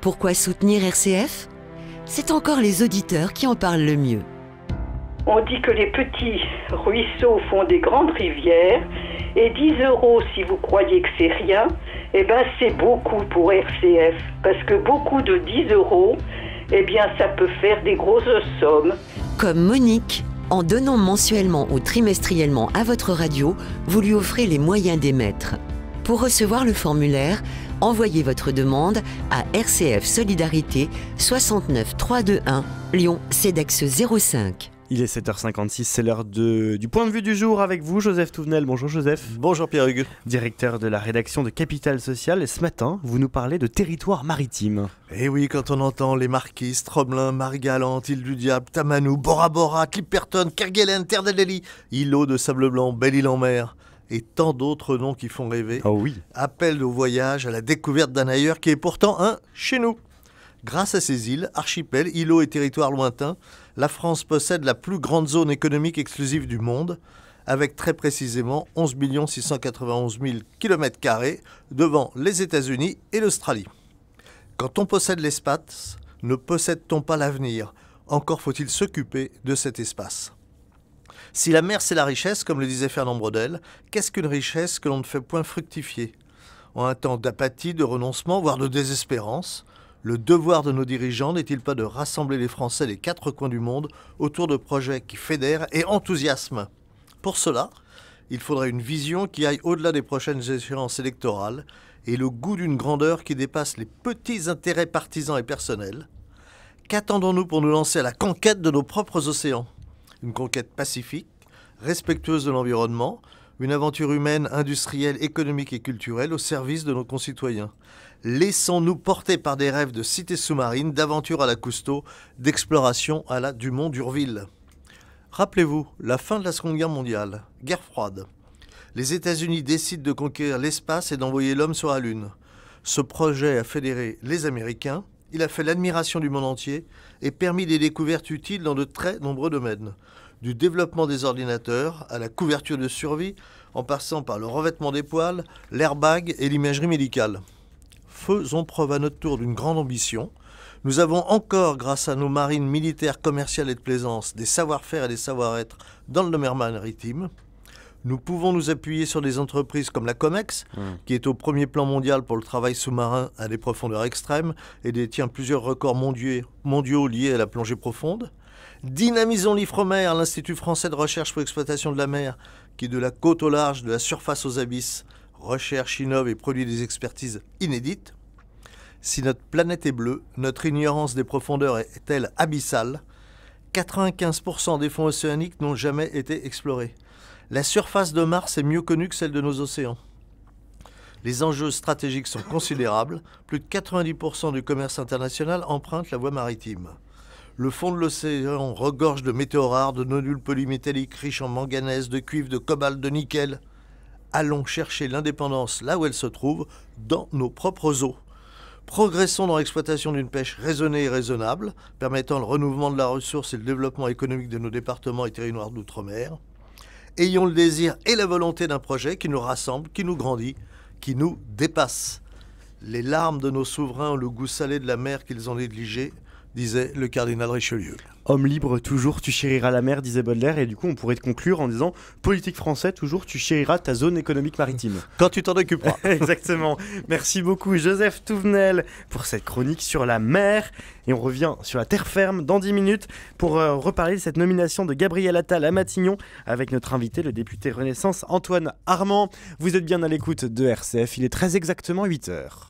Pourquoi soutenir RCF? C'est encore les auditeurs qui en parlent le mieux. On dit que les petits ruisseaux font des grandes rivières et 10 € si vous croyez que c'est rien, eh ben c'est beaucoup pour RCF parce que beaucoup de 10 €, eh bien ça peut faire des grosses sommes. Comme Monique, en donnant mensuellement ou trimestriellement à votre radio, vous lui offrez les moyens d'émettre. Pour recevoir le formulaire, envoyez votre demande à RCF Solidarité 69 321 Lyon CEDEX 05. Il est 7h56, c'est l'heure du point de vue du jour avec vous, Joseph Touvenel. Bonjour Joseph. Bonjour Pierre-Hugues. Directeur de la rédaction de Capital Social. Et ce matin, vous nous parlez de territoire maritime. Eh oui, quand on entend les Marquises, Tromelin, Marie-Galante, Île du Diable, Tamanou, Bora Bora, Clipperton, Kerguelen, Terre d'Adélie, Îlot de Sable Blanc, Belle-Île-en-Mer et tant d'autres noms qui font rêver, Oh oui. appellent au voyage, à la découverte d'un ailleurs qui est pourtant un chez nous. Grâce à ces îles, archipels, îlots et territoires lointains, la France possède la plus grande zone économique exclusive du monde, avec très précisément 11 691 000 km² devant les États-Unis et l'Australie. Quand on possède l'espace, ne possède-t-on pas l'avenir? Encore faut-il s'occuper de cet espace. Si la mer c'est la richesse, comme le disait Fernand Braudel, qu'est-ce qu'une richesse que l'on ne fait point fructifier? En un temps d'apathie, de renoncement, voire de désespérance, le devoir de nos dirigeants n'est-il pas de rassembler les Français des quatre coins du monde autour de projets qui fédèrent et enthousiasment? Pour cela, il faudrait une vision qui aille au-delà des prochaines échéances électorales et le goût d'une grandeur qui dépasse les petits intérêts partisans et personnels. Qu'attendons-nous pour nous lancer à la conquête de nos propres océans? Une conquête pacifique, respectueuse de l'environnement, une aventure humaine, industrielle, économique et culturelle au service de nos concitoyens. Laissons-nous porter par des rêves de cités sous-marines, d'aventure à la Cousteau, d'exploration à la Dumont-d'Urville. Rappelez-vous, la fin de la Seconde Guerre mondiale, guerre froide. Les États-Unis décident de conquérir l'espace et d'envoyer l'homme sur la Lune. Ce projet a fédéré les Américains, il a fait l'admiration du monde entier et permis des découvertes utiles dans de très nombreux domaines. Du développement des ordinateurs à la couverture de survie, en passant par le revêtement des poils, l'airbag et l'imagerie médicale. Faisons preuve à notre tour d'une grande ambition. Nous avons encore, grâce à nos marines militaires, commerciales et de plaisance, des savoir-faire et des savoir-être dans le domaine maritime. Nous pouvons nous appuyer sur des entreprises comme la Comex, qui est au premier plan mondial pour le travail sous-marin à des profondeurs extrêmes et détient plusieurs records mondiaux liés à la plongée profonde. Dynamisons l'IFREMER, l'Institut français de recherche pour l'exploitation de la mer, qui de la côte au large, de la surface aux abysses, recherche, innove et produit des expertises inédites. Si notre planète est bleue, notre ignorance des profondeurs est-elle abyssale? 95% des fonds océaniques n'ont jamais été explorés. La surface de Mars est mieux connue que celle de nos océans. Les enjeux stratégiques sont considérables. Plus de 90% du commerce international emprunte la voie maritime. Le fond de l'océan regorge de métaux rares, de nodules polymétalliques riches en manganèse, de cuivre, de cobalt, de nickel. Allons chercher l'indépendance là où elle se trouve, dans nos propres eaux. Progressons dans l'exploitation d'une pêche raisonnée et raisonnable, permettant le renouvellement de la ressource et le développement économique de nos départements et territoires d'outre-mer. Ayons le désir et la volonté d'un projet qui nous rassemble, qui nous grandit, qui nous dépasse. Les larmes de nos souverains ont le goût salé de la mer qu'ils ont négligée, disait le cardinal Richelieu. Homme libre, toujours tu chériras la mer, disait Baudelaire. Et du coup, on pourrait te conclure en disant politique français, toujours tu chériras ta zone économique maritime. Quand tu t'en occuperas. Exactement. Merci beaucoup, Joseph Touvenel, pour cette chronique sur la mer. Et on revient sur la terre ferme dans 10 minutes pour reparler de cette nomination de Gabriel Attal à Matignon avec notre invité, le député Renaissance Antoine Armand. Vous êtes bien à l'écoute de RCF. Il est très exactement 8h.